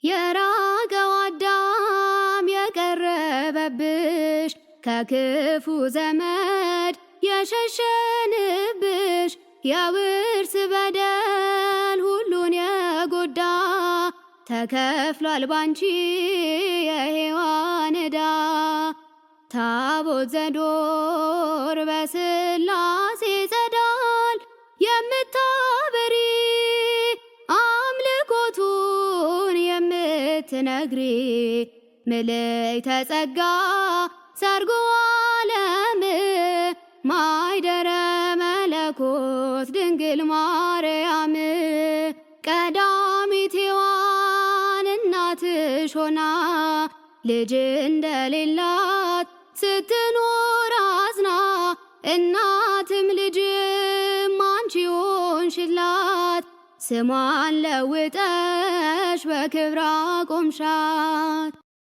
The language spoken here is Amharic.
የራቀው አዳም የቀረበብሽ ከክፉ ዘመድ የሸሸንብሽ የውርስ በደል ሁሉን የጎዳ ተከፍሏል ባንቺ የሔዋን ዕዳ። ታቦት ዘዶር በሥላሴ ጸዳል የምታበሪ አምልኮቱን የምትነግሪ ምልዕተ ጸጋ ሰርጎ ዓለም ማይደረ መለኮት ድንግል ማርያም ቀዳሚት ሔዋን እናትሽ ሆና ልጅ እንደሌላት ስትኖር አዝና እናትም ልጅም አንቺ ሆንሽላት ስሟን ለውጠሽ በክብር አቆምሻት።